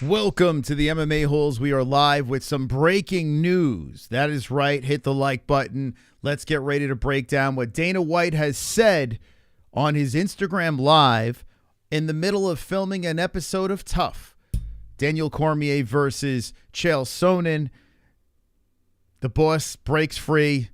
Welcome to the MMA-Holes. We are live with some breaking news. That is right. Hit the like button. Let's get ready to break down what Dana White has said on his Instagram Live in the middle of filming an episode of Tough. Daniel Cormier versus Chael Sonnen. The boss breaks free,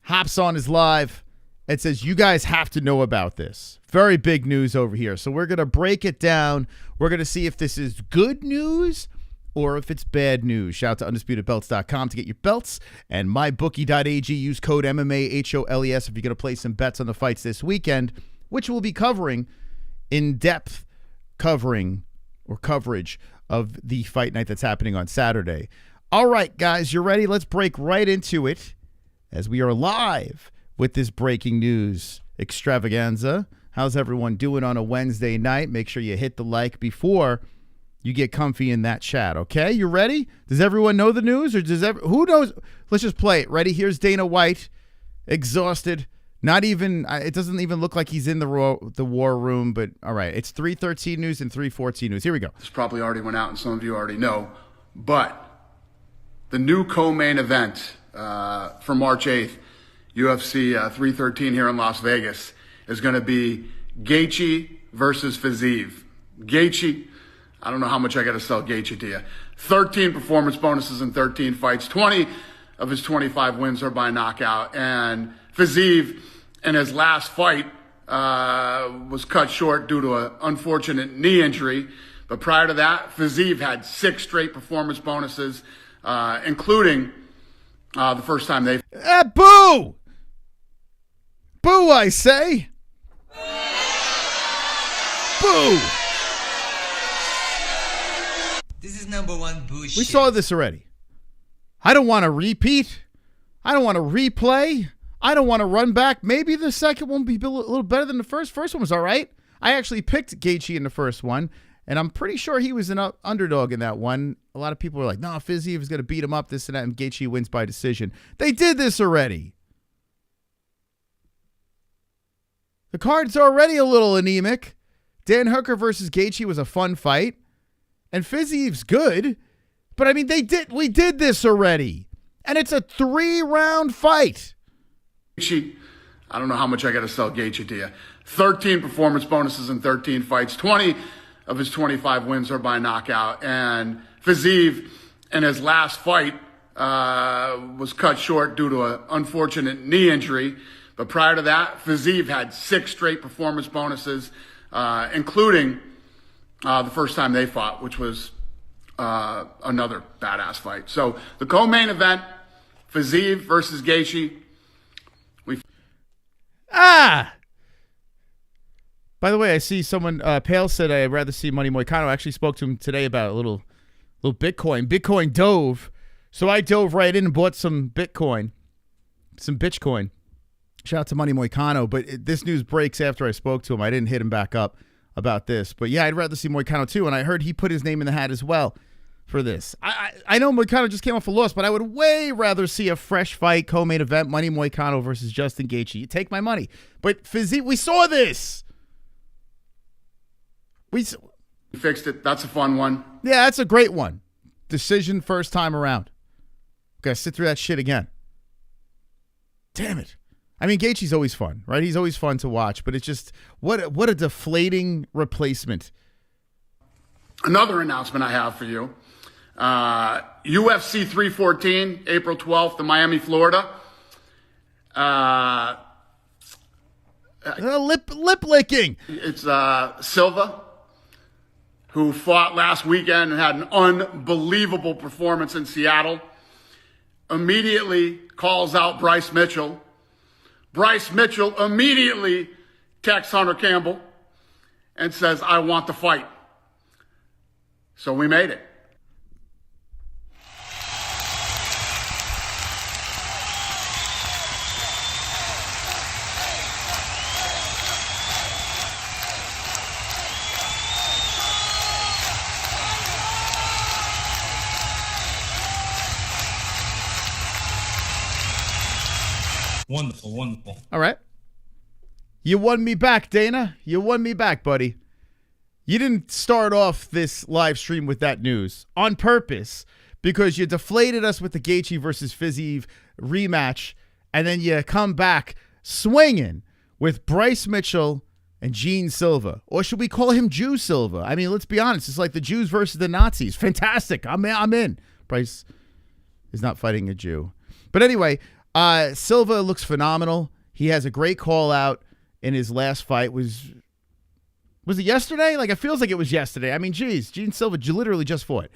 hops on his live, and says, you guys have to know about this. Very big news over here. So we're going to break it down. We're going to see if this is good news or if it's bad news. Shout out to UndisputedBelts.com to get your belts. And mybookie.ag. Use code MMA-HOLES if you're going to play some bets on the fights this weekend, which we'll be covering in-depth coverage of the fight night that's happening on Saturday. All right, guys, you're ready? Let's break right into it as we are live with this breaking news extravaganza. How's everyone doing on a Wednesday night? Make sure you hit the like before you get comfy in that chat, okay? You ready? Does everyone know the news? Or who knows? Let's just play it. Ready? Here's Dana White, exhausted. Not even, it doesn't even look like he's in the war room, but all right. It's 3:13 news and 3:14 news. Here we go. This probably already went out and some of you already know, but the new co-main event for March 8th, UFC 313 here in Las Vegas, is going to be Gaethje versus Fiziev. Gaethje, I don't know how much I got to sell Gaethje to you. 13 performance bonuses in 13 fights. 20 of his 25 wins are by knockout. And Fiziev, in his last fight, was cut short due to an unfortunate knee injury. But prior to that, Fiziev had 6 straight performance bonuses, including the first time they... Boo! Boo, I say! Boo! This is number one bullshit. We saw this already. I don't want to repeat. I don't want to replay. I don't want to run back. Maybe the second one will be a little better than the first. First one was all right. I actually picked Gaethje in the first one, and I'm pretty sure he was an underdog in that one. A lot of people were like, no, Fiziev is going to beat him up, this and that, and Gaethje wins by decision. They did this already. The card's already a little anemic. Dan Hooker versus Gaethje was a fun fight. And Fiziev's good. But, I mean, we did this already. And it's a 3-round fight. Gaethje, I don't know how much I got to sell Gaethje to you. 13 performance bonuses in 13 fights. 20 of his 25 wins are by knockout. And Fiziev, in his last fight, was cut short due to an unfortunate knee injury. But prior to that, Fiziev had 6 straight performance bonuses, including the first time they fought, which was another badass fight. So the co-main event, Fiziev versus Gaethje. By the way, I see someone, Pale said I'd rather see Money Moicano. I actually spoke to him today about a little Bitcoin. Bitcoin dove. So I dove right in and bought some Bitcoin, some Bitcoin. Shout out to Money Moicano, but this news breaks after I spoke to him. I didn't hit him back up about this. But yeah, I'd rather see Moicano too, and I heard he put his name in the hat as well for this. I know Moicano just came off a loss, but I would way rather see a fresh fight, co-main event, Money Moicano versus Justin Gaethje. You take my money. But Fiziev, we saw this. We fixed it. That's a fun one. Yeah, that's a great one. Decision first time around. Gotta sit through that shit again. Damn it. I mean, Gaethje's always fun, right? He's always fun to watch, but it's just, what a deflating replacement. Another announcement I have for you. UFC 314, April 12th in Miami, Florida. Lip licking. It's Silva, who fought last weekend and had an unbelievable performance in Seattle. Immediately calls out Bryce Mitchell. Bryce Mitchell immediately texts Hunter Campbell and says, I want the fight. So we made it. Wonderful, wonderful. All right. You won me back, Dana. You won me back, buddy. You didn't start off this live stream with that news on purpose because you deflated us with the Gaethje versus Fiziev rematch, and then you come back swinging with Bryce Mitchell and Jean Silva. Or should we call him Jew Silva? I mean, let's be honest. It's like the Jews versus the Nazis. Fantastic. I'm in. Bryce is not fighting a Jew. But anyway, Silva looks phenomenal. He has a great call out in his last fight. Was it yesterday? Like, it feels like it was yesterday. I mean, geez, Jean Silva literally just fought.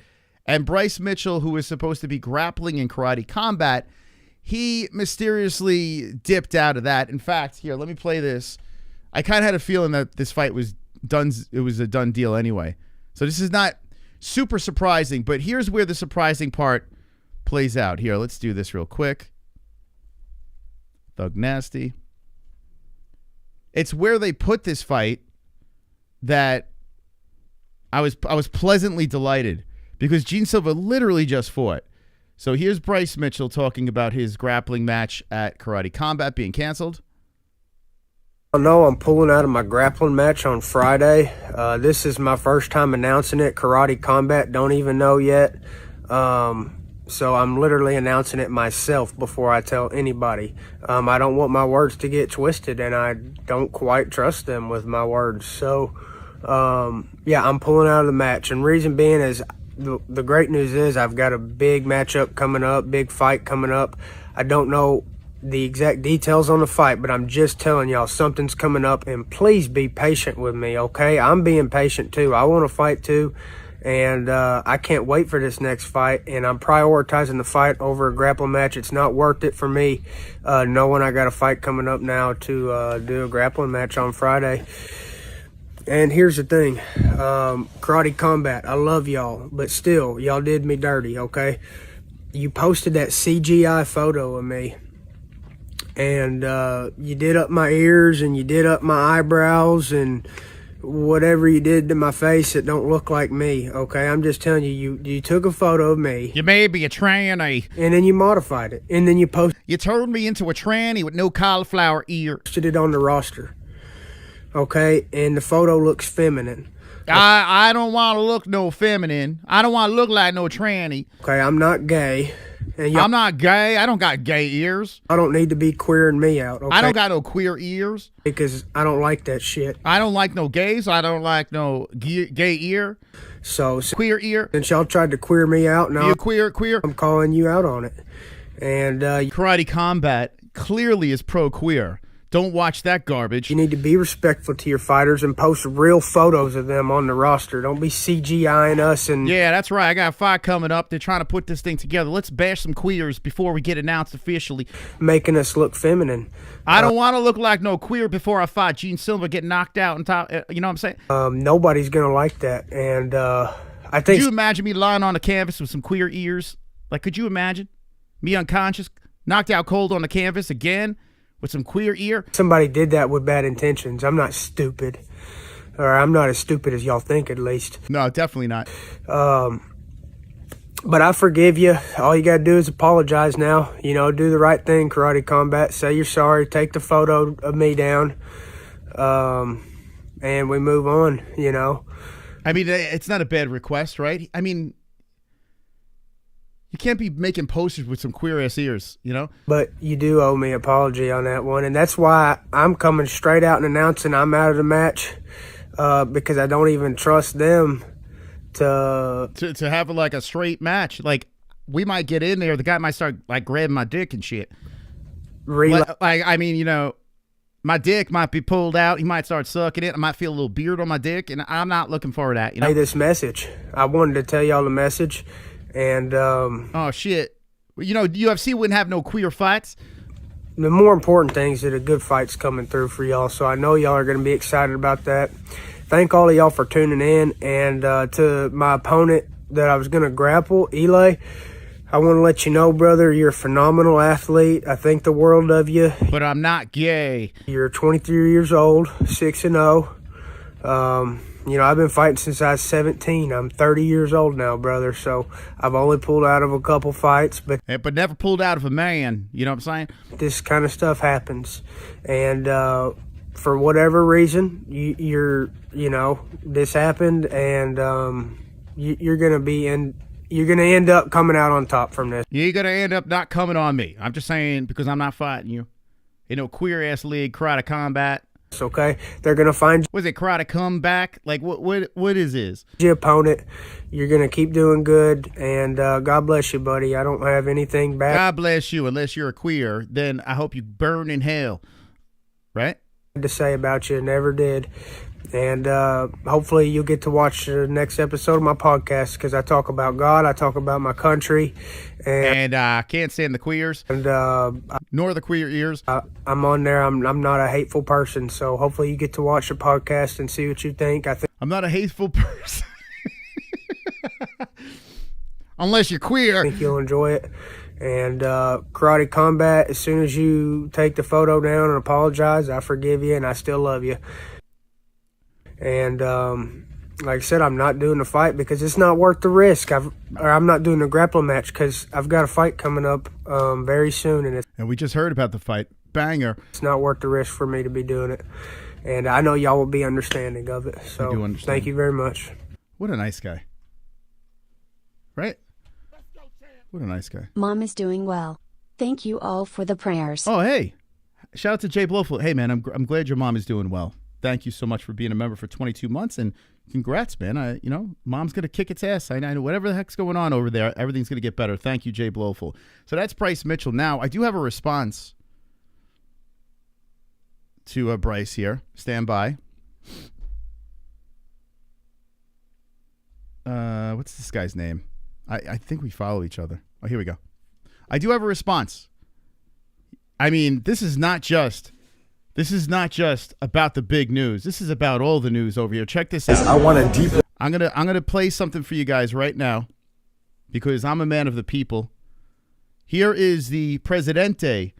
And Bryce Mitchell, who was supposed to be grappling in karate combat, he mysteriously dipped out of that. In fact, here, let me play this. I kind of had a feeling that this fight was done. It was a done deal anyway. So this is not super surprising, but here's where the surprising part plays out. Here, let's do this real quick. Thug Nasty. It's where they put this fight that I was pleasantly delighted because Jean Silva literally just fought. So here's Bryce Mitchell talking about his grappling match at Karate Combat being canceled. I know I'm pulling out of my grappling match on Friday. This is my first time announcing it. Karate Combat, don't even know yet. So I'm literally announcing it myself before I tell anybody. I don't want my words to get twisted, and I don't quite trust them with my words. So, yeah, I'm pulling out of the match. And reason being is the great news is I've got a big matchup coming up, big fight coming up. I don't know the exact details on the fight, but I'm just telling y'all something's coming up, and please be patient with me, okay? I'm being patient too. I want to fight too, and I can't wait for this next fight, and I'm prioritizing the fight over a grappling match. It's not worth it for me knowing I got a fight coming up now to do a grappling match on Friday. And here's the thing, Karate Combat, I love y'all, but still, y'all did me dirty, okay? You posted that CGI photo of me, and you did up my ears, and you did up my eyebrows, and whatever you did to my face that don't look like me, okay? I'm just telling you, you took a photo of me. You may be a tranny. And then you modified it, and then you posted. You turned me into a tranny with no cauliflower ear. Posted it on the roster. Okay, and the photo looks feminine. I don't want to look no feminine. I don't want to look like no tranny. Okay, I'm not gay. And I'm not gay. I don't got gay ears. I don't need to be queering me out, okay? I don't got no queer ears. Because I don't like that shit. I don't like no gays. I don't like no gay ear. So queer ear. Since y'all tried to queer me out, now you queer. I'm calling you out on it. And Karate Combat clearly is pro-queer. Don't watch that garbage. You need to be respectful to your fighters and post real photos of them on the roster. Don't be CGIing us. And yeah, that's right. I got a fight coming up. They're trying to put this thing together. Let's bash some queers before we get announced officially. Making us look feminine. I don't want to look like no queer before I fight Jean Silva, get knocked out on top. You know what I'm saying? Nobody's going to like that. And I think... Could you imagine me lying on the canvas with some queer ears? Like, could you imagine? Me unconscious, knocked out cold on the canvas again? With some queer ear? Somebody did that with bad intentions. I'm not stupid. Or I'm not as stupid as y'all think, at least. No, definitely not. But I forgive you. All you got to do is apologize now. You know, do the right thing, Karate Combat. Say you're sorry. Take the photo of me down. And we move on, you know. I mean, it's not a bad request, right? I mean... You can't be making posters with some queer-ass ears, you know? But you do owe me an apology on that one, and that's why I'm coming straight out and announcing I'm out of the match because I don't even trust them to have, like, a straight match. Like, we might get in there. The guy might start, like, grabbing my dick and shit. I mean, you know, my dick might be pulled out. He might start sucking it. I might feel a little beard on my dick, and I'm not looking for that, you know? Hey, this message. I wanted to tell y'all the message. And oh shit, you know, UFC wouldn't have no queer fights. The more important thing is that a good fight's coming through for y'all, so I know y'all are going to be excited about that. Thank all of y'all for tuning in, and to my opponent that I was going to grapple, Eli, I want to let you know, brother, you're a phenomenal athlete. I think the world of you. But I'm not gay. You're 23 years old, 6-0. You know, I've been fighting since I was 17. I'm 30 years old now, brother, so I've only pulled out of a couple fights. But never pulled out of a man, you know what I'm saying? This kind of stuff happens. And for whatever reason, this happened, and you're gonna end up coming out on top from this. You're going to end up not coming on me. I'm just saying, because I'm not fighting you. In no queer-ass league, Karate Combat. It's okay. They're gonna find Was it Karate Comeback? Like, what is this? your opponent. You're gonna keep doing good, and God bless you, buddy. I don't have anything bad God bless you. Unless you're a queer, then I hope you burn in hell. Right? to say about you. Never did. And hopefully you'll get to watch the next episode of my podcast, because I talk about God, I talk about my country, And I can't stand the queers, nor the queer ears. I'm on there. I'm not a hateful person, so hopefully you get to watch the podcast and see what you think. I I'm not a hateful person. Unless you're queer. think you'll enjoy it. And Karate Combat, as soon as you take the photo down and apologize, I forgive you, and I still love you. And like I said, I'm not doing the fight because it's not worth the risk. I'm not doing a grappling match because I've got a fight coming up very soon, And we just heard about the fight. Banger. it's not worth the risk for me to be doing it. And I know y'all will be understanding of it. So I do understand. thank you very much. What a nice guy. Right? What a nice guy. Mom is doing well. Thank you all for the prayers. Oh, hey. Shout out to Jay Blowfield. Hey, man, I'm glad your mom is doing well. Thank you so much for being a member for 22 months, and congrats, man. Mom's going to kick its ass. I know whatever the heck's going on over there, everything's going to get better. Thank you, Jay Blowfield. So that's Bryce Mitchell. Now, I do have a response to Bryce here. Stand by. What's this guy's name? I think we follow each other. Oh, here we go. I do have a response. I mean, this is not just about the big news. This is about all the news over here. Check this out. I'm gonna play something for you guys right now because I'm a man of the people. Here is the Presidente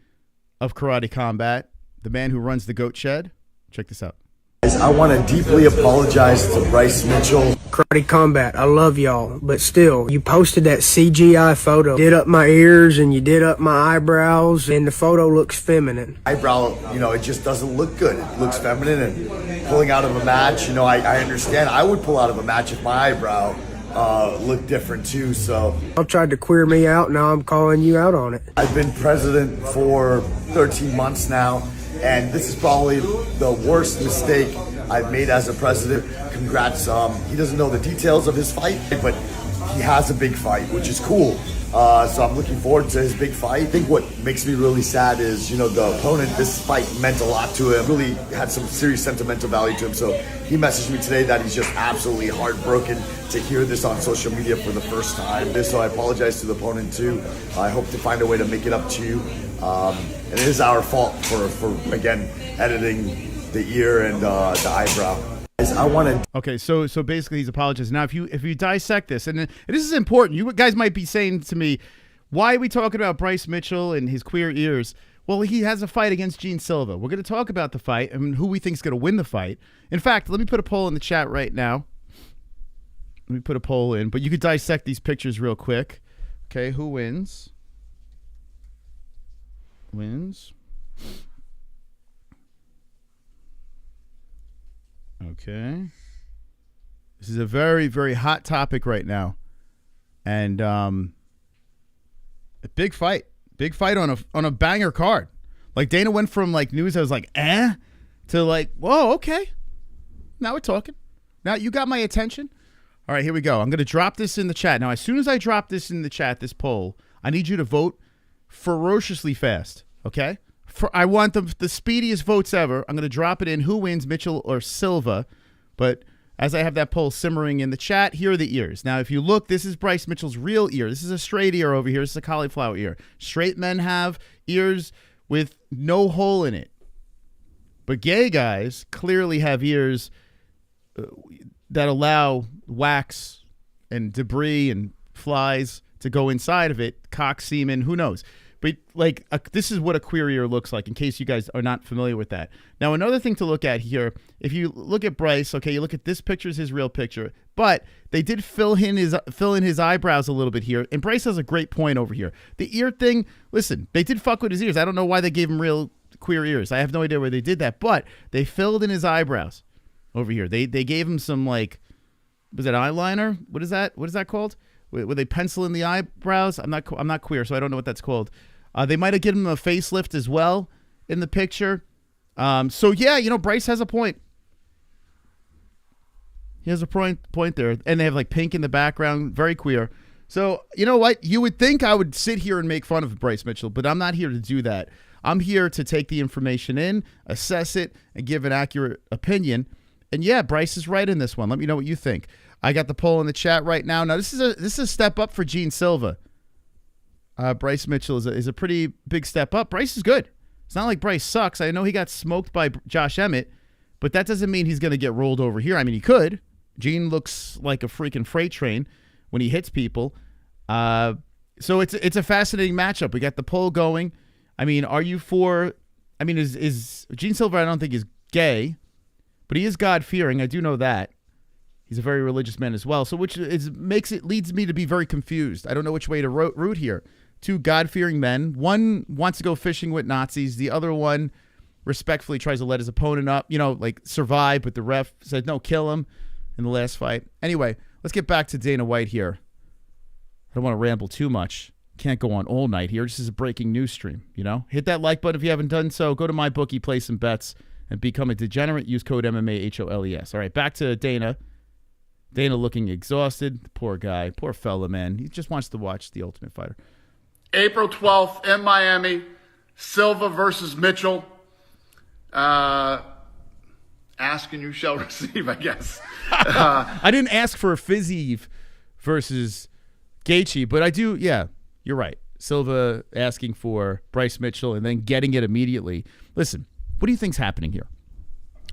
of Karate Combat, the man who runs the Goat Shed. Check this out. I want to deeply apologize to Bryce Mitchell. Karate Combat, I love y'all, but still, you posted that CGI photo. Did up my ears and you did up my eyebrows, and the photo looks feminine. Eyebrow, it just doesn't look good. It looks feminine, and pulling out of a match, I understand. I would pull out of a match if my eyebrow looked different too, so. Y'all tried to queer me out, now I'm calling you out on it. I've been president for 13 months now, and this is probably the worst mistake I've made as a president. Congrats. He doesn't know the details of his fight, but he has a big fight, which is cool. So I'm looking forward to his big fight. I think what makes me really sad is, the opponent, this fight meant a lot to him, really had some serious sentimental value to him. So he messaged me today that he's just absolutely heartbroken to hear this on social media for the first time. So I apologize to the opponent too. I hope to find a way to make it up to you. And it is our fault for again, editing the ear and the eyebrow. Okay, so basically he's apologizing. Now, if you dissect this, and this is important, you guys might be saying to me, why are we talking about Bryce Mitchell and his queer ears? Well, he has a fight against Jean Silva. We're going to talk about the fight and who we think is going to win the fight. In fact, let me put a poll in the chat right now. Let me put a poll in, but you could dissect these pictures real quick. Okay, who wins? Okay. This is a very, very hot topic right now. And a big fight. Big fight on a banger card. Like Dana went from like news I was like, to like, whoa, okay. Now we're talking. Now you got my attention. All right, here we go. I'm going to drop this in the chat. Now, as soon as I drop this in the chat, this poll, I need you to vote ferociously fast, okay? I want the speediest votes ever. I'm going to drop it in. Who wins, Mitchell or Silva? But as I have that poll simmering in the chat, here are the ears. Now, if you look, this is Bryce Mitchell's real ear. This is a straight ear over here. This is a cauliflower ear. Straight men have ears with no hole in it. But gay guys clearly have ears that allow wax and debris and flies to go inside of it, cock, semen, who knows. But this is what a queer ear looks like in case you guys are not familiar with that. Now, another thing to look at here, if you look at Bryce, okay, you look at this picture is his real picture, but they did fill in his eyebrows a little bit here, and Bryce has a great point over here. The ear thing, listen, they did fuck with his ears. I don't know why they gave him real queer ears. I have no idea where they did that, but they filled in his eyebrows over here. They gave him some, like, was that eyeliner? What is that? What is that called? Where they pencil in the eyebrows? I'm not queer, so I don't know what that's called. They might have given him a facelift as well in the picture. So yeah, Bryce has a point. He has a point there, and they have like pink in the background, very queer. So you know what? You would think I would sit here and make fun of Bryce Mitchell, but I'm not here to do that. I'm here to take the information in, assess it, and give an accurate opinion. And yeah, Bryce is right in this one. Let me know what you think. I got the poll in the chat right now. Now this is a step up for Jean Silva. Bryce Mitchell is a pretty big step up. Bryce is good. It's not like Bryce sucks. I know he got smoked by Josh Emmett, but that doesn't mean he's going to get rolled over here. I mean, he could. Gene looks like a freaking freight train when he hits people. So it's a fascinating matchup. We got the poll going. I mean, are you for? I mean, is Jean Silva? I don't think is gay, but he is God-fearing. I do know that. He's a very religious man as well. So leads me to be very confused. I don't know which way to root here. Two God-fearing men. One wants to go fishing with Nazis. The other one respectfully tries to let his opponent up, like survive, but the ref said, no, kill him in the last fight. Anyway, let's get back to Dana White here. I don't want to ramble too much. Can't go on all night here. This is a breaking news stream, Hit that like button if you haven't done so. Go to my bookie, play some bets, and become a degenerate. Use code MMA-HOLES. All right, back to Dana. Dana looking exhausted. Poor guy. Poor fella, man. He just wants to watch The Ultimate Fighter. April 12th in Miami, Silva versus Mitchell. Ask and you shall receive, I guess. I didn't ask for a Fiziev versus Gaethje, but I do, yeah, you're right. Silva asking for Bryce Mitchell and then getting it immediately. Listen, what do you think's happening here?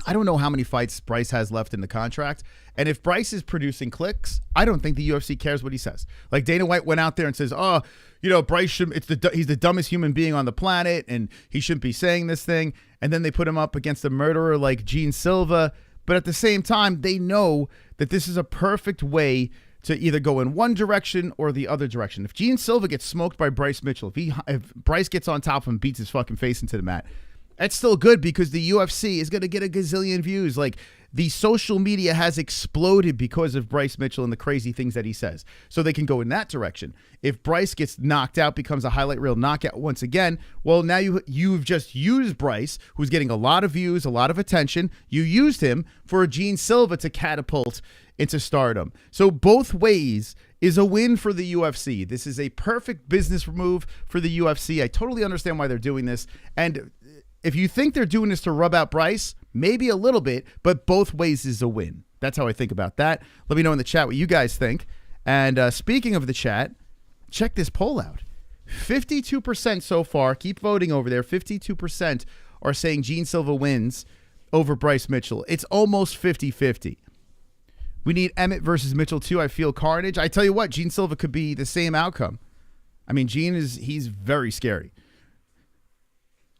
I don't know how many fights Bryce has left in the contract. And if Bryce is producing clicks, I don't think the UFC cares what he says. Like Dana White went out there and says, Bryce he's the dumbest human being on the planet and he shouldn't be saying this thing. And then they put him up against a murderer like Jean Silva. But at the same time, they know that this is a perfect way to either go in one direction or the other direction. If Jean Silva gets smoked by Bryce Mitchell, if Bryce gets on top of him and beats his fucking face into the mat, that's still good because the UFC is going to get a gazillion views. Like, the social media has exploded because of Bryce Mitchell and the crazy things that he says. So they can go in that direction. If Bryce gets knocked out, becomes a highlight reel knockout once again, well, now you've just used Bryce, who's getting a lot of views, a lot of attention. You used him for Jean Silva to catapult into stardom. So both ways is a win for the UFC. This is a perfect business move for the UFC. I totally understand why they're doing this. And if you think they're doing this to rub out Bryce, maybe a little bit, but both ways is a win. That's how I think about that. Let me know in the chat what you guys think. And speaking of the chat, check this poll out. 52% so far. Keep voting over there. 52% are saying Jean Silva wins over Bryce Mitchell. It's almost 50-50. We need Emmett versus Mitchell too. I feel carnage. I tell you what, Jean Silva could be the same outcome. I mean, he's very scary.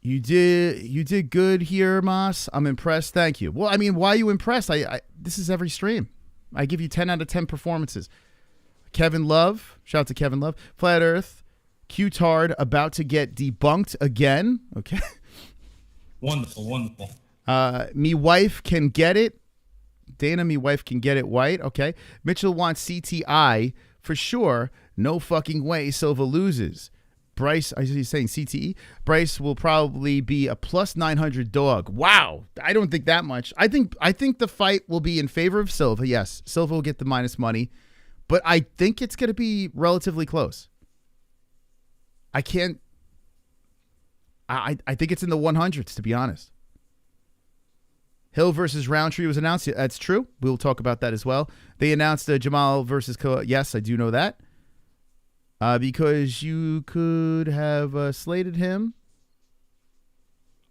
You did good here, Moss. I'm impressed. Thank you. Well, I mean, why are you impressed? This is every stream. I give you 10 out of 10 performances. Kevin Love. Shout out to Kevin Love. Flat Earth. Q-Tard about to get debunked again. Okay. Wonderful, wonderful. Me wife can get it. Dana, me wife can get it white. Okay. Mitchell wants CTI for sure. No fucking way Silva loses. Bryce, he's saying CTE. Bryce will probably be a plus 900 dog. Wow. I don't think that much. I think the fight will be in favor of Silva. Yes, Silva will get the minus money, but I think it's going to be relatively close. I think it's in the 100s, to be honest. Hill versus Roundtree was announced. That's true. We'll talk about that as well. They announced Jamal versus Yes, I do know that. Because you could have slated him.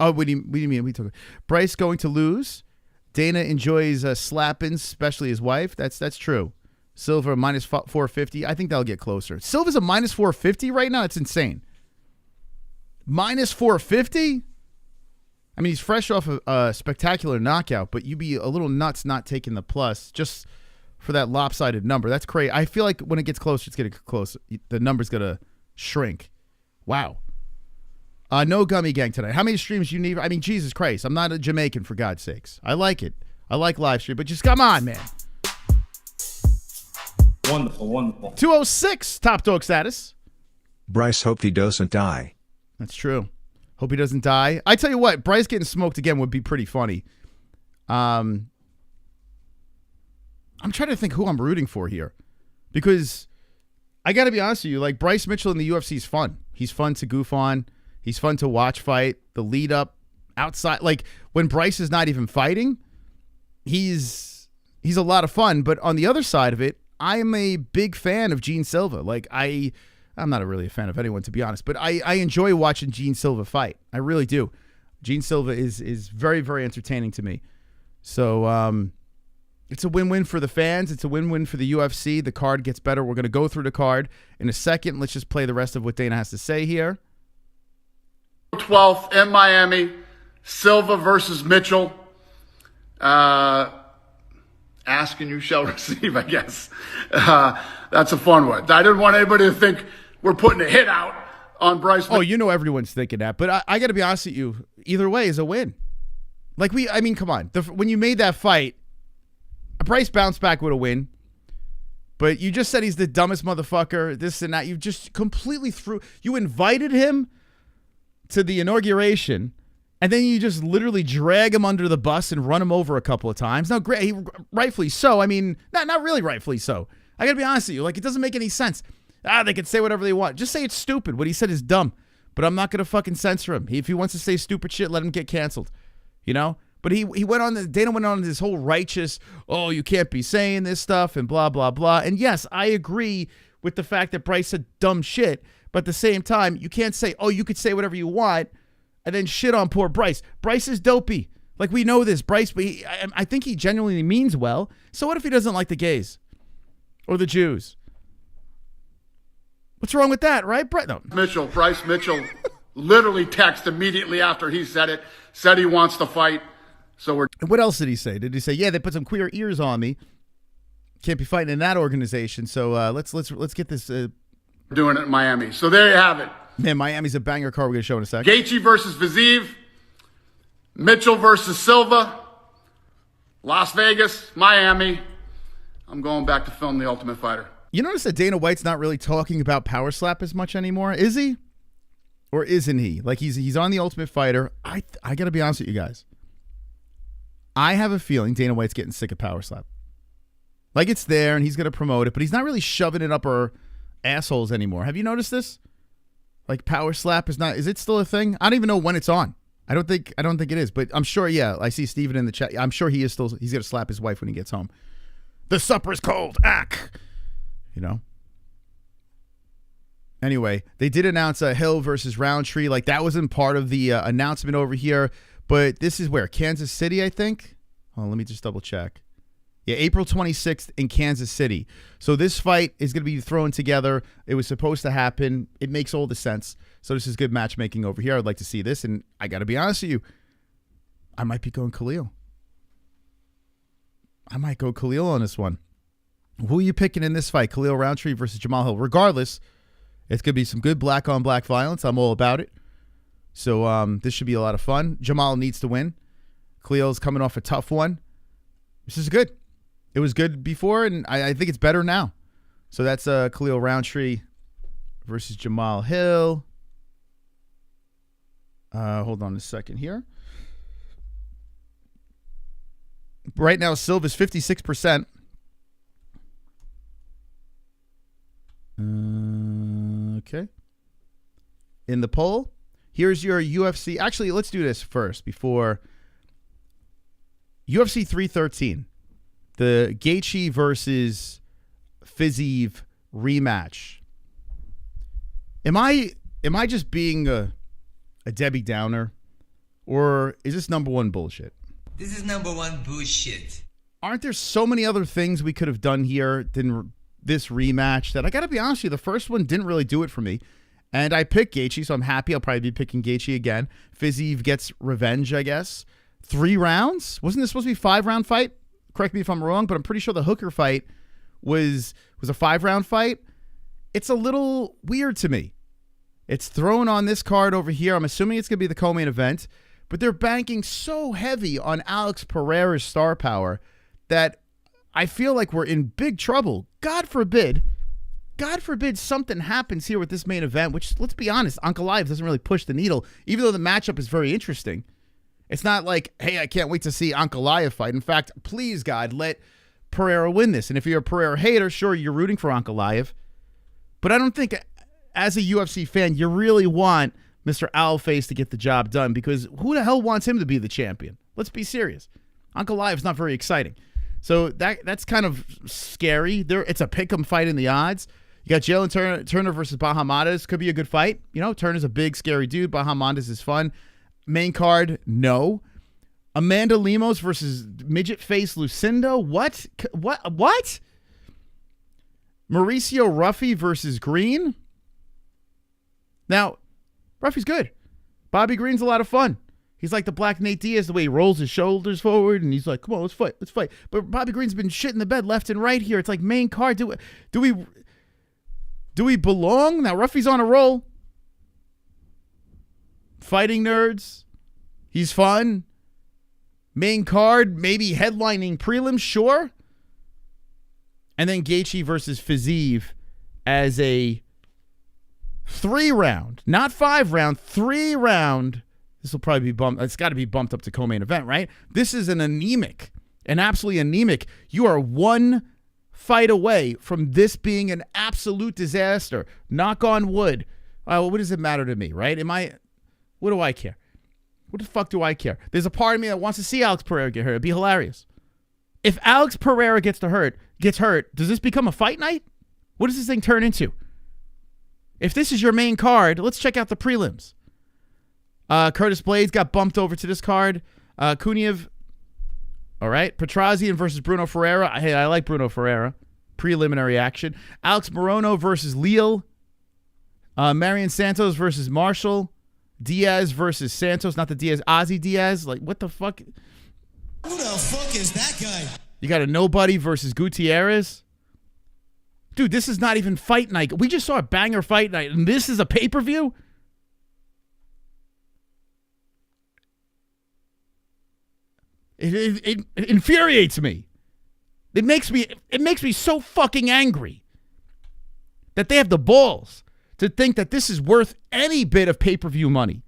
Oh, what do you mean? We took Bryce going to lose. Dana enjoys slapping, especially his wife. That's true. Silva minus 450. I think that'll get closer. Silva's a minus 450 right now. It's insane. Minus 450? I mean, he's fresh off a spectacular knockout, but you'd be a little nuts not taking the plus just for that lopsided number. That's crazy. I feel like when it gets closer, it's getting close. The number's going to shrink. Wow. No Gummy Gang tonight. How many streams you need? I mean, Jesus Christ. I'm not a Jamaican, for God's sakes. I like it. I like live stream, but just come on, man. Wonderful, wonderful. 206 top dog status. Bryce hope he doesn't die. That's true. Hope he doesn't die. I tell you what, Bryce getting smoked again would be pretty funny. I'm trying to think who I'm rooting for here, because I got to be honest with you, like, Bryce Mitchell in the UFC is fun. He's fun to goof on. He's fun to watch fight. The lead up outside, like when Bryce is not even fighting, he's a lot of fun. But on the other side of it, I am a big fan of Jean Silva. Like, I'm not really a fan of anyone, to be honest, but I enjoy watching Jean Silva fight. I really do. Jean Silva is very, very entertaining to me. So it's a win-win for the fans. It's a win-win for the UFC. The card gets better. We're going to go through the card in a second. Let's just play the rest of what Dana has to say here. 12th in Miami, Silva versus Mitchell. Ask and you shall receive, I guess. That's a fun one. I didn't want anybody to think we're putting a hit out on Bryce. Oh, you know everyone's thinking that, but I got to be honest with you. Either way is a win. Like, I mean, come on. When you made that fight, Bryce bounced back with a win, but you just said he's the dumbest motherfucker, this and that. You just completely you invited him to the inauguration, and then you just literally drag him under the bus and run him over a couple of times. Now, great, rightfully so. I mean, not really rightfully so. I got to be honest with you. Like, it doesn't make any sense. They can say whatever they want. Just say it's stupid. What he said is dumb, but I'm not going to fucking censor him. If he wants to say stupid shit, let him get canceled. You know? But he went on, Dana went on this whole righteous, oh, you can't be saying this stuff and blah, blah, blah. And yes, I agree with the fact that Bryce said dumb shit, but at the same time, you can't say, oh, you could say whatever you want and then shit on poor Bryce. Bryce is dopey. Like, we know this. Bryce, but I think he genuinely means well. So what if he doesn't like the gays or the Jews? What's wrong with that, right? Bryce Mitchell literally texted immediately after he said it, said he wants to fight. So what else did he say? Did he say, yeah, they put some queer ears on me. Can't be fighting in that organization. So let's get this. Doing it in Miami. So there you have it. Man, Miami's a banger card we're going to show in a second. Gaethje versus Fiziev. Mitchell versus Silva. Las Vegas, Miami. I'm going back to film The Ultimate Fighter. You notice that Dana White's not really talking about power slap as much anymore, is he? Or isn't he? Like, he's on The Ultimate Fighter. I got to be honest with you guys. I have a feeling Dana White's getting sick of power slap. Like, it's there and he's going to promote it, but he's not really shoving it up our assholes anymore. Have you noticed this? Like, power slap is it still a thing? I don't even know when it's on. I don't think it is, but I'm sure, yeah. I see Steven in the chat. I'm sure he's going to slap his wife when he gets home. The supper's cold. Ack. You know? Anyway, they did announce a Hill versus Roundtree. Like, that wasn't part of the announcement over here, but this is where? Kansas City, I think? Oh, let me just double check. Yeah, April 26th in Kansas City. So this fight is going to be thrown together. It was supposed to happen. It makes all the sense. So this is good matchmaking over here. I'd like to see this. And I got to be honest with you, I might be going Khalil. I might go Khalil on this one. Who are you picking in this fight? Khalil Roundtree versus Jamal Hill. Regardless, it's going to be some good black-on-black violence. I'm all about it. So this should be a lot of fun. Jamal needs to win. Khalil's coming off a tough one. This is good. It was good before, and I think it's better now. So that's Khalil Roundtree versus Jamal Hill. Hold on a second here. Right now, Silva's 56%. Okay. In the poll, here's your UFC. Actually, let's do this first before UFC 313. The Gaethje versus Fiziev rematch. Am I just being a Debbie Downer, or is this number one bullshit? This is number one bullshit. Aren't there so many other things we could have done here than this rematch that I got to be honest with you, the first one didn't really do it for me. And I picked Gaethje, so I'm happy. I'll probably be picking Gaethje again. Fiziev gets revenge, I guess. 3 rounds? Wasn't this supposed to be a 5-round fight? Correct me if I'm wrong, but I'm pretty sure the Hooker fight was a 5-round fight. It's a little weird to me. It's thrown on this card over here. I'm assuming it's going to be the co-main event, but they're banking so heavy on Alex Pereira's star power that I feel like we're in big trouble. God forbid something happens here with this main event, which, let's be honest, Ankalaev doesn't really push the needle, even though the matchup is very interesting. It's not like, hey, I can't wait to see Ankalaev fight. In fact, please, God, let Pereira win this. And if you're a Pereira hater, sure, you're rooting for Ankalaev. But I don't think, as a UFC fan, you really want Mr. Owlface to get the job done, because who the hell wants him to be the champion? Let's be serious. Ankalaev's not very exciting. So that's kind of scary. It's a pick'em fight in the odds. You got Jalen Turner versus Bahamondes. Could be a good fight. You know, Turner's a big, scary dude. Bahamondes is fun. Main card, no. Amanda Lemos versus midget face Lucindo. What? Mauricio Ruffy versus Green. Now, Ruffy's good. Bobby Green's a lot of fun. He's like the Black Nate Diaz, the way he rolls his shoulders forward, and he's like, come on, let's fight. But Bobby Green's been shitting the bed left and right here. It's like main card. Do we belong? Now, Ruffy's on a roll. Fighting nerds. He's fun. Main card, maybe headlining prelims, sure. And then Gaethje versus Fiziev as a 3-round, not 5-round, 3-round. This will probably be bumped. It's got to be bumped up to co-main event, right? This is an absolutely anemic. You are one fight away from this being an absolute disaster. Knock on wood. What does it matter to me, right? What do I care? What the fuck do I care? There's a part of me that wants to see Alex Pereira get hurt. It'd be hilarious. If Alex Pereira gets hurt, does this become a fight night? What does this thing turn into? If this is your main card, let's check out the prelims. Curtis Blades got bumped over to this card. Kuniev, all right. Petrazian versus Bruno Ferreira. Hey, I like Bruno Ferreira. Preliminary action. Alex Morono versus Leal. Marion Santos versus Marshall. Diaz versus Santos, not the Diaz, Ozzy Diaz. Like, what the fuck? Who the fuck is that guy? You got a nobody versus Gutierrez. Dude, this is not even fight night. We just saw a banger fight night, and this is a pay-per-view? It infuriates me. It makes me so fucking angry that they have the balls to think that this is worth any bit of pay-per-view money.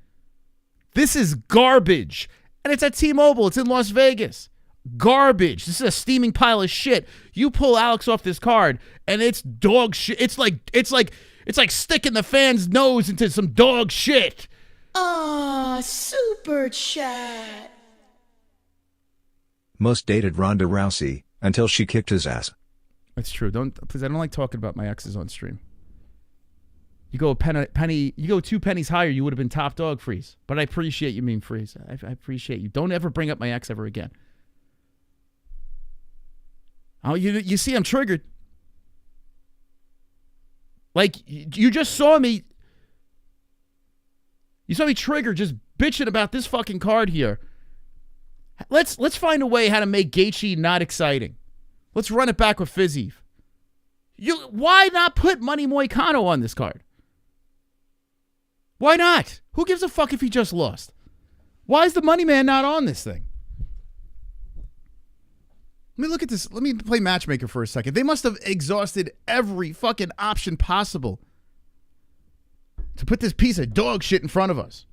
This is garbage. And it's at T-Mobile. It's in Las Vegas. Garbage. This is a steaming pile of shit. You pull Alex off this card, and it's dog shit. It's like sticking the fan's nose into some dog shit. Super chat. Most dated Ronda Rousey until she kicked his ass. That's true. Please, I don't like talking about my exes on stream. You go you go 2 pennies higher, you would have been top dog, Freeze. But I appreciate you, Mean Freeze. I appreciate you. Don't ever bring up my ex ever again. Oh, you see, I'm triggered. Like, you just saw me. You saw me triggered just bitching about this fucking card here. Let's find a way how to make Gaethje not exciting. Let's run it back with Fiziev. Why not put Money Moicano on this card? Why not? Who gives a fuck if he just lost? Why is the Money Man not on this thing? Let me look at this. Let me play matchmaker for a second. They must have exhausted every fucking option possible to put this piece of dog shit in front of us.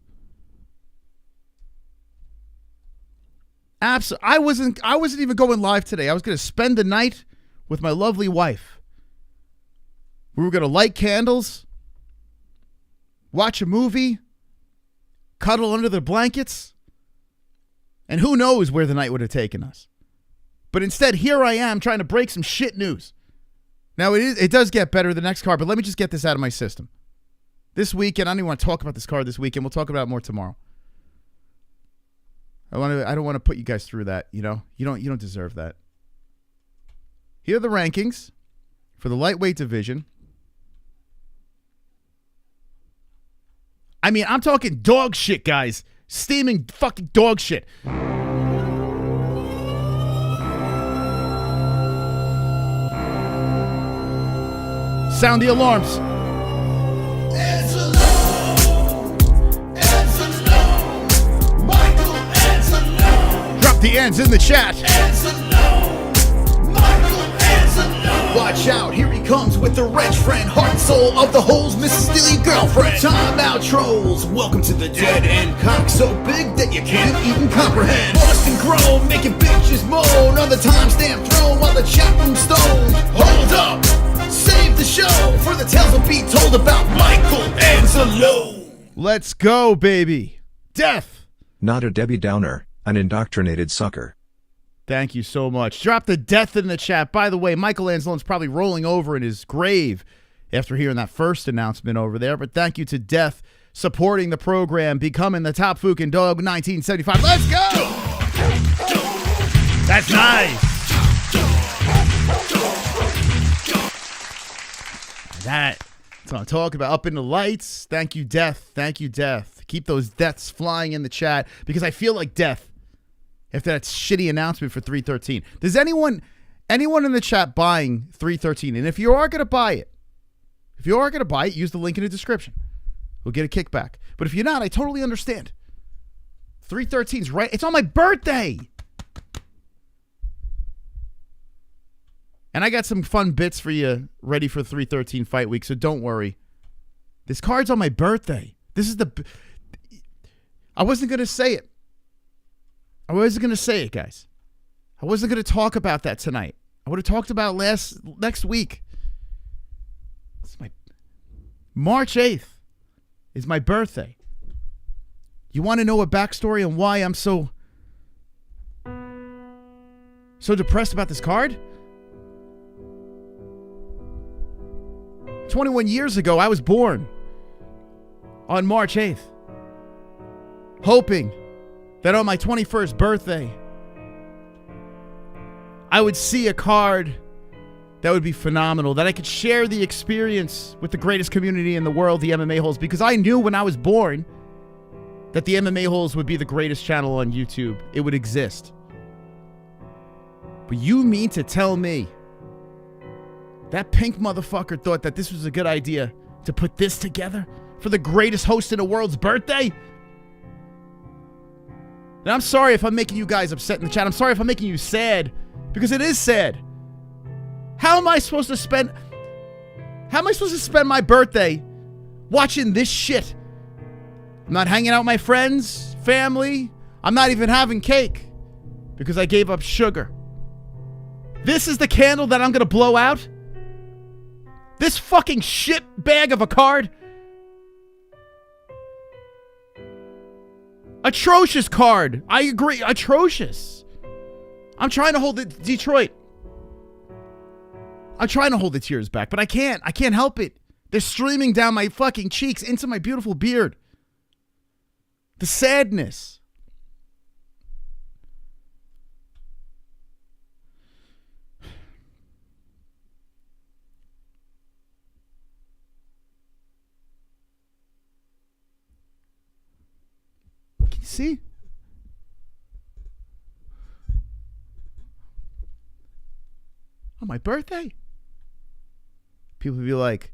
I wasn't even going live today. I was going to spend the night with my lovely wife. We were going to light candles, watch a movie, cuddle under the blankets, and who knows where the night would have taken us. But instead, here I am trying to break some shit news. Now, it does get better the next card, but let me just get this out of my system. This weekend, I don't even want to talk about this card this weekend. We'll talk about it more tomorrow. I don't want to put you guys through that, you know? You don't deserve that. Here are the rankings for the lightweight division. I mean, I'm talking dog shit, guys. Steaming fucking dog shit. Sound the alarms. It's a hands in the chat. Watch out, here he comes with the wrench friend, heart and soul of the holes, Mrs. Steely girlfriend. Time out, trolls. Welcome to the dead end. Cock so big that you can't even comprehend. Lost and grown, making bitches moan on the timestamp throne while the chat room's stoned. Hold up, save the show for the tales will be told about Michelangelo. Let's go, baby. Death. Not a Debbie Downer, an indoctrinated sucker. Thank you so much. Drop the death in the chat. By the way, Michelangelo's probably rolling over in his grave after hearing that first announcement over there. But thank you to Death supporting the program, becoming the top fucking dog 1975. Let's go! That's nice. That's what I'm talking about. Up in the lights. Thank you, Death. Thank you, Death. Keep those deaths flying in the chat because I feel like death after that shitty announcement for 313. Does anyone in the chat buying 313? And if you are going to buy it, use the link in the description. We'll get a kickback. But if you're not, I totally understand. 313's right. It's on my birthday. And I got some fun bits for you ready for 313 fight week, so don't worry. This card's on my birthday. I wasn't going to say it. Guys. I wasn't going to talk about that tonight. I would have talked about next week. It's my March 8th is my birthday. You want to know a backstory on why I'm so depressed about this card? 21 years ago, I was born on March 8th, hoping that on my 21st birthday, I would see a card that would be phenomenal, that I could share the experience with the greatest community in the world, the MMA-Holes, because I knew when I was born that the MMA-Holes would be the greatest channel on YouTube. It would exist. But you mean to tell me that pink motherfucker thought that this was a good idea to put this together for the greatest host in the world's birthday? And I'm sorry if I'm making you guys upset in the chat. I'm sorry if I'm making you sad, because it is sad. How am I supposed to spend my birthday watching this shit? I'm not hanging out with my friends, family. I'm not even having cake because I gave up sugar. This is the candle that I'm going to blow out? This fucking shit bag of a card? Atrocious card. I agree. Atrocious. I'm trying to hold it, Detroit. I'm trying to hold the tears back, but I can't. I can't help it. They're streaming down my fucking cheeks into my beautiful beard. The sadness. Can you see? On my birthday? People would be like,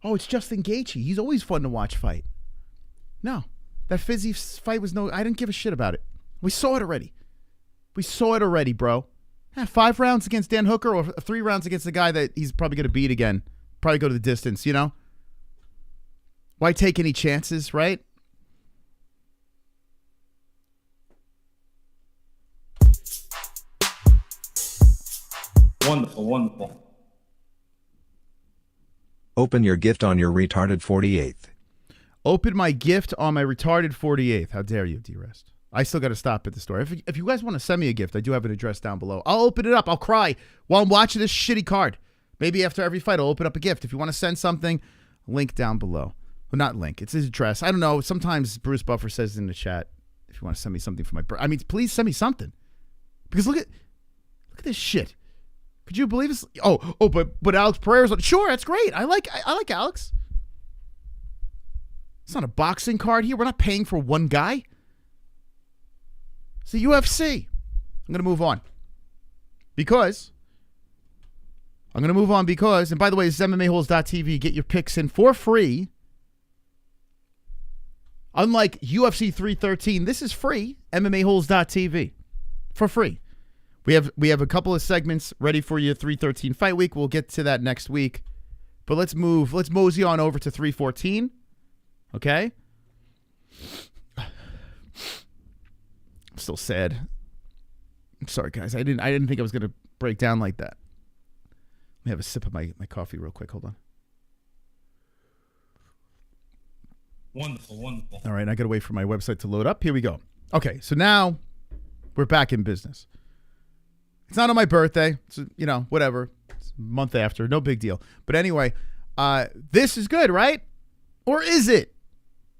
oh, it's Justin Gaethje. He's always fun to watch fight. No. That Fizzy fight was I didn't give a shit about it. We saw it already. We saw it already, bro. 5 rounds against Dan Hooker or 3 rounds against the guy that he's probably going to beat again. Probably go to the distance, you know? Why take any chances, right? Wonderful, wonderful. Open your gift on your retarded 48th. Open my gift on my retarded 48th. How dare you, D-Rest. I still got to stop at the store. If you guys want to send me a gift, I do have an address down below. I'll open it up. I'll cry while I'm watching this shitty card. Maybe after every fight, I'll open up a gift. If you want to send something, link down below. Well, not link. It's his address. I don't know. Sometimes Bruce Buffer says in the chat, if you want to send me something for my birthday. I mean, please send me something. Because look at this shit. Could you believe this? But Alex Pereira's on. Sure, that's great. I like Alex. It's not a boxing card here. We're not paying for one guy. It's the UFC. I'm going to move on. And by the way, this is MMA-Holes.tv. Get your picks in for free. Unlike UFC 313, this is free. MMA-Holes.tv. for free. We have a couple of segments ready for you. 313 Fight Week. We'll get to that next week. But let's mosey on over to 314. Okay? I'm still sad. I'm sorry, guys. I didn't think I was gonna break down like that. Let me have a sip of my coffee real quick. Hold on. Wonderful, wonderful. All right, I got to wait for my website to load up. Here we go. Okay, so now we're back in business. It's not on my birthday. It's, whatever. It's a month after. No big deal. But anyway, this is good, right? Or is it?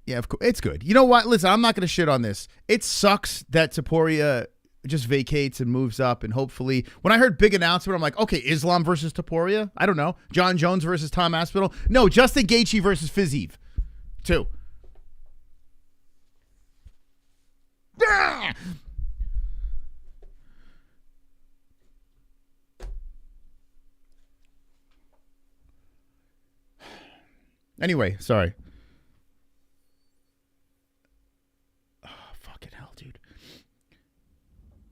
Yeah, of course. It's good. You know what? Listen, I'm not going to shit on this. It sucks that Topuria just vacates and moves up, and hopefully, when I heard big announcement, I'm like, okay, Islam versus Topuria? I don't know. John Jones versus Tom Aspinall? No, Justin Gaethje versus Fiziev. 2. Ah! Anyway, sorry. Oh, fucking hell, dude.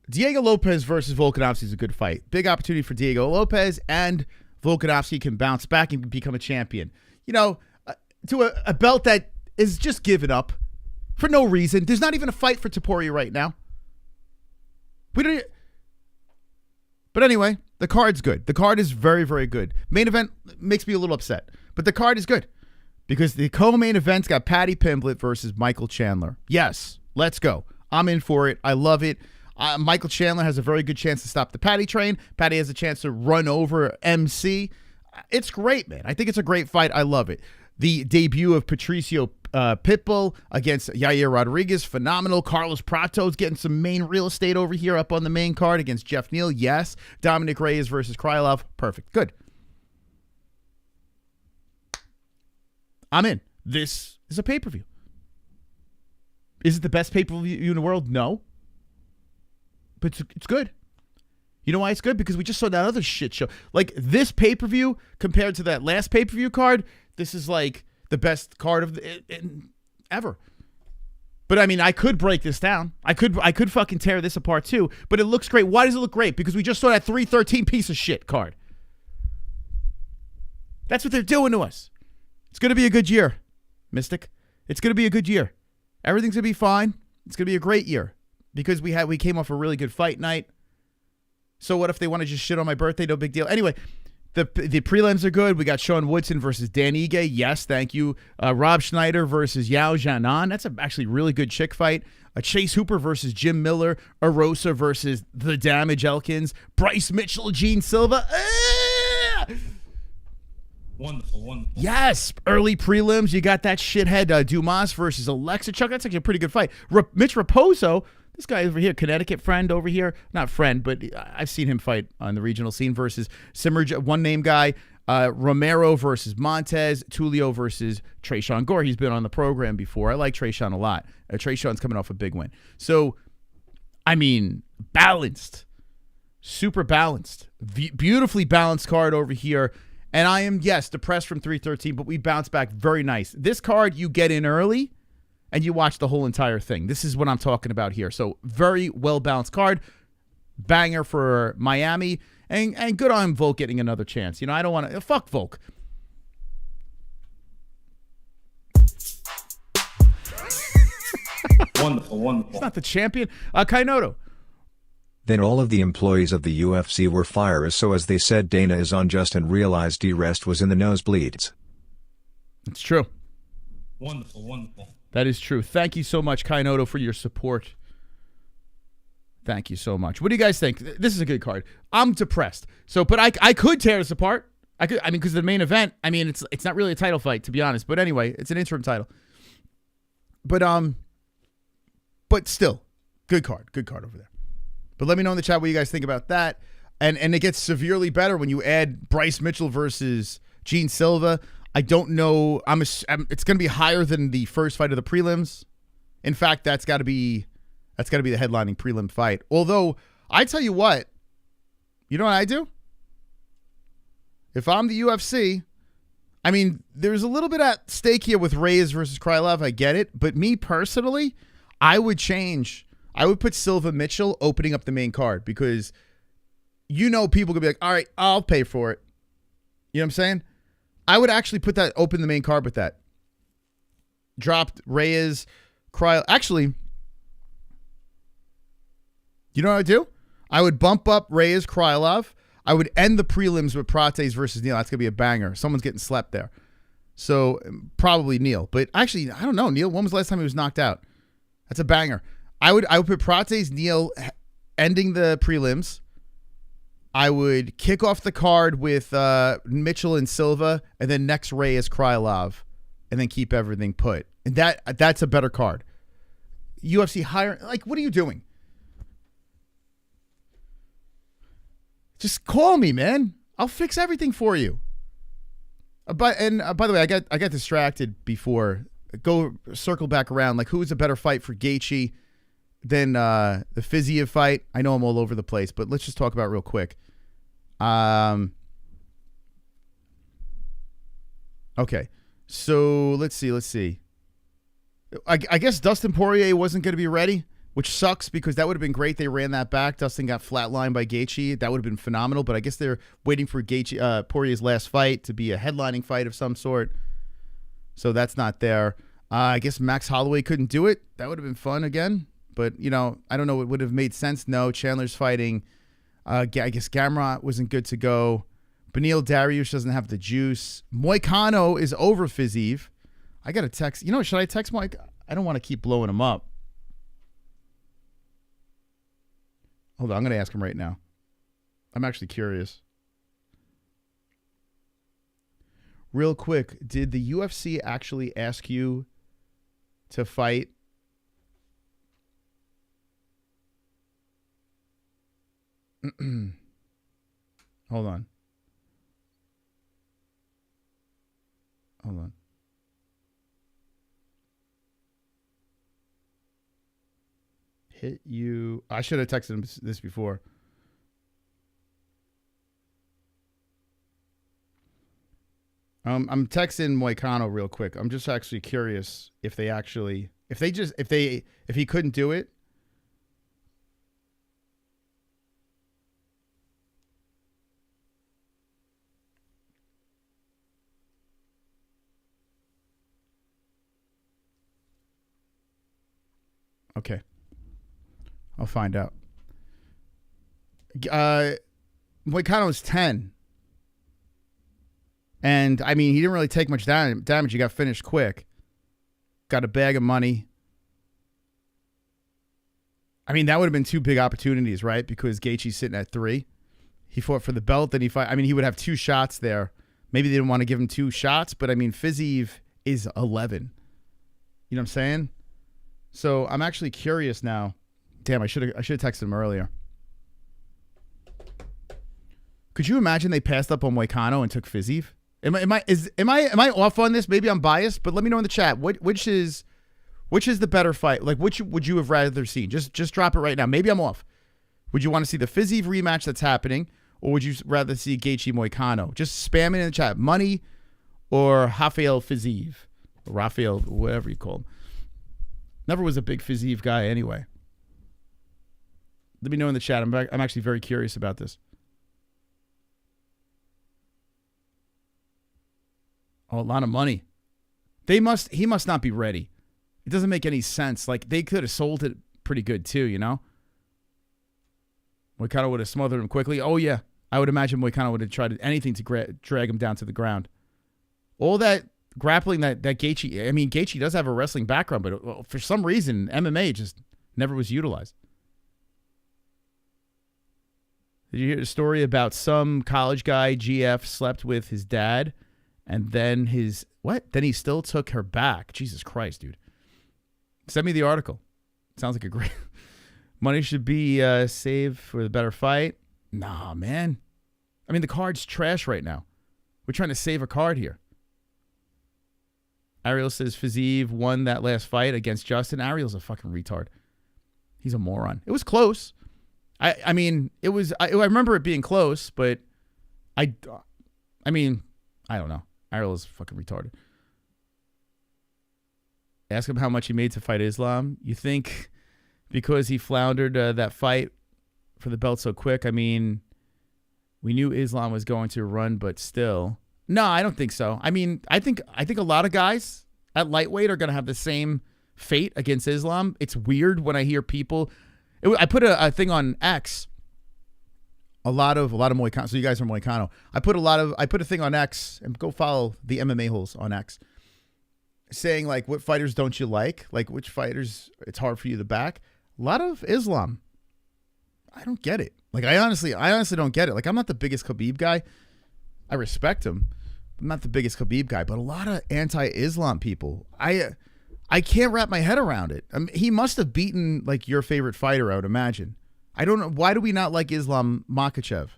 Diego Lopez versus Volkanovski is a good fight. Big opportunity for Diego Lopez, and Volkanovski can bounce back and become a champion. To a belt that is just given up for no reason. There's not even a fight for Topuria right now. But anyway, the card's good. The card is very, very good. Main event makes me a little upset, but the card is good because the co-main event's got Paddy Pimblett versus Michael Chandler. Yes, let's go. I'm in for it. I love it. Michael Chandler has a very good chance to stop the Paddy train. Paddy has a chance to run over MC. It's great, man. I think it's a great fight. I love it. The debut of Patricio Pitbull against Yair Rodriguez, phenomenal. Carlos Prato's getting some main real estate over here up on the main card against Jeff Neal. Yes. Dominic Reyes versus Krylov. Perfect. Good. I'm in. This is a pay-per-view. Is it the best pay-per-view in the world? No. But it's good. You know why it's good? Because we just saw that other shit show. Like, this pay-per-view compared to that last pay-per-view card, this is like the best card of ever. But I mean, I could break this down. I could fucking tear this apart too. But it looks great. Why does it look great? Because we just saw that 313 piece of shit card. That's what they're doing to us. It's gonna be a good year, Mystic. It's gonna be a good year. Everything's gonna be fine. It's gonna be a great year because we came off a really good fight night. So what if they want to just shit on my birthday? No big deal. Anyway. The prelims are good. We got Sean Woodson versus Dan Ige. Yes, thank you. Rob Schneider versus Yao Jianan. That's actually a really good chick fight. Chase Hooper versus Jim Miller. Arosa versus The Damage Elkins. Bryce Mitchell, Jean Silva. Wonderful, wonderful. Yes, early prelims. You got that shithead Dumas versus Alexa Chuck. That's actually a pretty good fight. Mitch Raposo. This guy over here, Connecticut friend over here. Not friend, but I've seen him fight on the regional scene versus one name guy. Romero versus Montez. Tulio versus Trayshawn Gore. He's been on the program before. I like Trayshawn a lot. Trayshawn's coming off a big win. So, I mean, balanced. Super balanced. Beautifully balanced card over here. And I am, yes, depressed from 313, but we bounce back very nice. This card, you get in early. And you watch the whole entire thing. This is what I'm talking about here. So very well-balanced card. Banger for Miami. And good on Volk getting another chance. I don't want to... Fuck Volk. Wonderful, wonderful. He's not the champion. Kainotto. Then all of the employees of the UFC were fired, so as they said Dana is unjust and realized D-Rest was in the nosebleeds. It's true. Wonderful, wonderful. That is true. Thank you so much, Kainotto, for your support. Thank you so much. What do you guys think? This is a good card. I'm depressed. But I could tear this apart. Because the main event, it's not really a title fight, to be honest. But anyway, it's an interim title. But still, good card. Good card over there. But let me know in the chat what you guys think about that. And it gets severely better when you add Bryce Mitchell versus Jean Silva. I don't know. It's going to be higher than the first fight of the prelims. In fact, that's got to be the headlining prelim fight. Although, I tell you what, you know what I do? If I'm the UFC, there's a little bit at stake here with Reyes versus Krylov. I get it. But me personally, I would change. I would put Silva Mitchell opening up the main card because people could be like, all right, I'll pay for it. You know what I'm saying? I would actually open the main card with that. Dropped Reyes, Krylov. Actually, you know what I would do? I would bump up Reyes, Krylov. I would end the prelims with Prates versus Neal. That's going to be a banger. Someone's getting slept there. So probably Neal. But actually, I don't know. Neal, when was the last time he was knocked out? That's a banger. I would put Prates, Neal ending the prelims. I would kick off the card with Mitchell and Silva, and then next Reyes, Krylov, and then keep everything put. And that's a better card. UFC hire, like, what are you doing? Just call me, man. I'll fix everything for you. By the way, I got distracted before. Go circle back around. Like, who is a better fight for Gaethje than the Fiziev fight? I know I'm all over the place, but let's just talk about it real quick. Okay, so let's see. I guess Dustin Poirier wasn't going to be ready, which sucks because that would have been great. They ran that back. Dustin got flatlined by Gaethje. That would have been phenomenal, but I guess they're waiting for Poirier's last fight to be a headlining fight of some sort. So that's not there. I guess Max Holloway couldn't do it. That would have been fun again. But, I don't know. It would have made sense. No, Chandler's fighting. I guess Gamrot wasn't good to go. Beneil Dariush doesn't have the juice. Moicano is over Fiziev. I got to text. Should I text Mike? I don't want to keep blowing him up. Hold on. I'm going to ask him right now. I'm actually curious. Real quick, did the UFC actually ask you to fight? Hold on. Hit you. I should have texted him this before. I'm texting Moicano real quick. I'm just actually curious if he couldn't do it. Okay. I'll find out. Moicano's 10. And, he didn't really take much damage. He got finished quick. Got a bag of money. That would have been two big opportunities, right? Because Gaethje's sitting at 3. He fought for the belt, then he would have 2 shots there. Maybe they didn't want to give him 2 shots, but, Fiziev is 11. You know what I'm saying? So, I'm actually curious now. Damn, I should have texted him earlier. Could you imagine they passed up on Moicano and took Fiziev? Am I off on this? Maybe I'm biased, but let me know in the chat. Which is the better fight? Like, which would you have rather seen? Just drop it right now. Maybe I'm off. Would you want to see the Fiziev rematch that's happening, or would you rather see Gaethje Moicano? Just spam it in the chat. Money or Rafael Fiziev, or Rafael, whatever you call him. Never was a big Fiziev guy anyway. Let me know in the chat. I'm actually very curious about this. Oh, a lot of money. He must not be ready. It doesn't make any sense. Like, they could have sold it pretty good too, Moicano would have smothered him quickly. Oh, yeah. I would imagine Moicano would have tried anything to drag him down to the ground. All that grappling that Gaethje... Gaethje does have a wrestling background, but for some reason, MMA just never was utilized. Did you hear the story about some college guy, GF, slept with his dad, and then Then he still took her back. Jesus Christ, dude. Send me the article. Sounds like a great... Money should be saved for the better fight. Nah, man. The card's trash right now. We're trying to save a card here. Ariel says Fiziev won that last fight against Justin. Ariel's a fucking retard. He's a moron. It was close. I remember it being close, but I don't know. Ariel is fucking retarded. Ask him how much he made to fight Islam. You think because he floundered that fight for the belt so quick. I mean, we knew Islam was going to run, but still. No, I don't think so. I mean, I think a lot of guys at lightweight are going to have the same fate against Islam. It's weird when I hear people. I put a thing on X. A lot of Moicano. So you guys are Moicano. I put a thing on X, and go follow the MMA-Holes on X, saying like, what fighters don't you like? Like, which fighters it's hard for you to back? A lot of Islam. I don't get it. Like, I honestly don't get it. Like, I'm not the biggest Khabib guy. I respect him. I'm not the biggest Khabib guy, but a lot of anti-Islam people. I can't wrap my head around it. I mean, he must have beaten like your favorite fighter, I would imagine. I don't know. Why do we not like Islam Makhachev?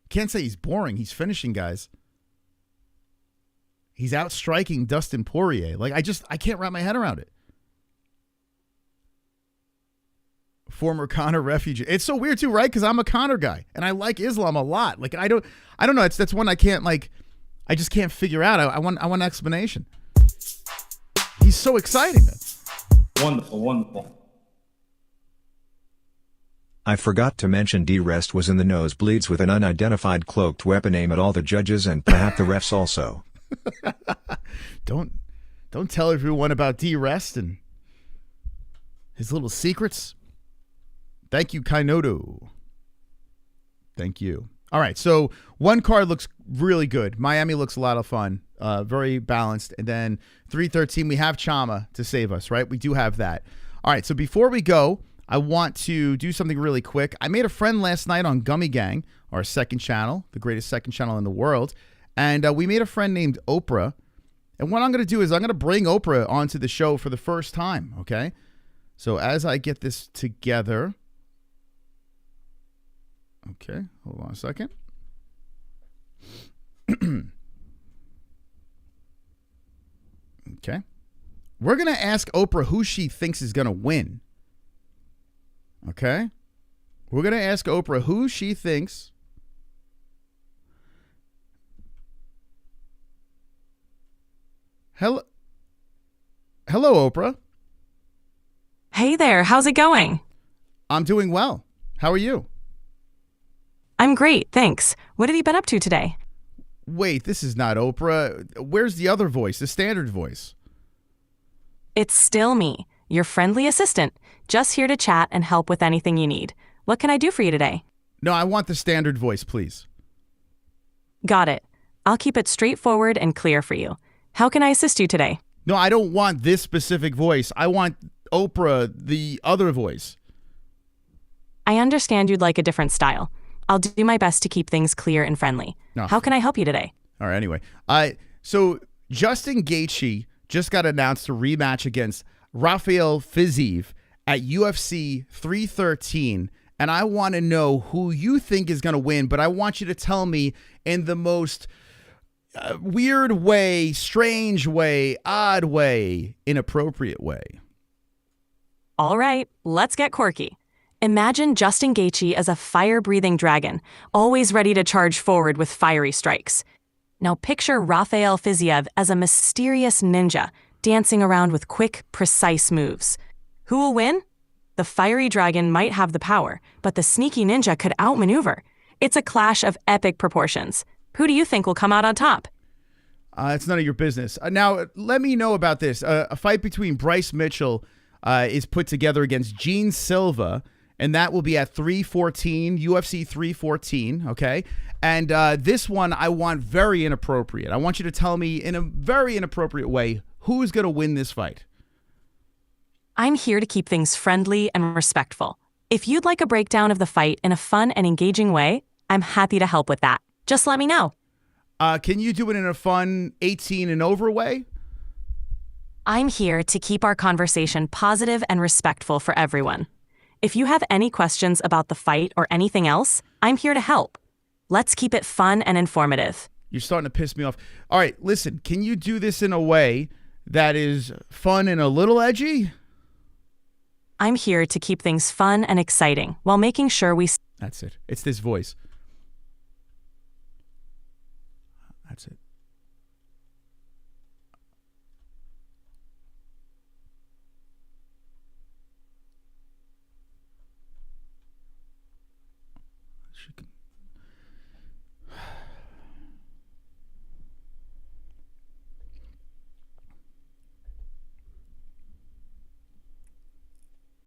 Can't say he's boring. He's finishing guys. He's outstriking Dustin Poirier. Like, I can't wrap my head around it. Former Conor refugee. It's so weird too, right? Because I'm a Conor guy and I like Islam a lot. Like, I don't know. That's one I can't like. I just can't figure out. I want an explanation. He's so exciting. Wonderful, wonderful. I forgot to mention D-Rest was in the nosebleeds with an unidentified cloaked weapon aimed at all the judges and perhaps the refs also. Don't tell everyone about D-Rest and his little secrets. Thank you, Kainotto. Thank you. All right, so one card looks really good. Miami looks a lot of fun, very balanced. And then 313, we have Chama to save us, right? We do have that. All right, so before we go, I want to do something really quick. I made a friend last night on Gummy Gang, our second channel, the greatest second channel in the world. And we made a friend named Oprah. And what I'm going to do is I'm going to bring Oprah onto the show for the first time, okay? So as I get this together... Okay, hold on a second. Okay. We're going to ask Oprah who she thinks is going to win. Okay? We're going to ask Oprah who she thinks. Hello, Oprah. Hey there, how's it going? I'm doing well. How are you? I'm great, thanks. What have you been up to today? Wait, this is not Oprah. Where's the other voice, the standard voice? It's still me, your friendly assistant, just here to chat and help with anything you need. What can I do for you today? No, I want the standard voice, please. Got it. I'll keep it straightforward and clear for you. How can I assist you today? No, I don't want this specific voice. I want Oprah, the other voice. I understand you'd like a different style. I'll do my best to keep things clear and friendly. No. How can I help you today? All right, anyway. So Justin Gaethje just got announced to rematch against Rafael Fiziev at UFC 313. And I want to know who you think is going to win, but I want you to tell me in the most weird way, strange way, odd way, inappropriate way. All right, let's get quirky. Imagine Justin Gaethje as a fire-breathing dragon, always ready to charge forward with fiery strikes. Now picture Rafael Fiziev as a mysterious ninja, dancing around with quick, precise moves. Who will win? The fiery dragon might have the power, but the sneaky ninja could outmaneuver. It's a clash of epic proportions. Who do you think will come out on top? It's none of your business. Now, let me know about this. A fight between Bryce Mitchell is put together against Jean Silva, and that will be at 314, UFC 314, okay? And this one I want very inappropriate. I want you to tell me in a very inappropriate way who is going to win this fight. I'm here to keep things friendly and respectful. If you'd like a breakdown of the fight in a fun and engaging way, I'm happy to help with that. Just let me know. Can you do it in a fun 18 and over way? I'm here to keep our conversation positive and respectful for everyone. If you have any questions about the fight or anything else, I'm here to help. Let's keep it fun and informative. You're starting to piss me off. All right, listen, can you do this in a way that is fun and a little edgy? I'm here to keep things fun and exciting while making sure we... That's it. It's this voice. That's it.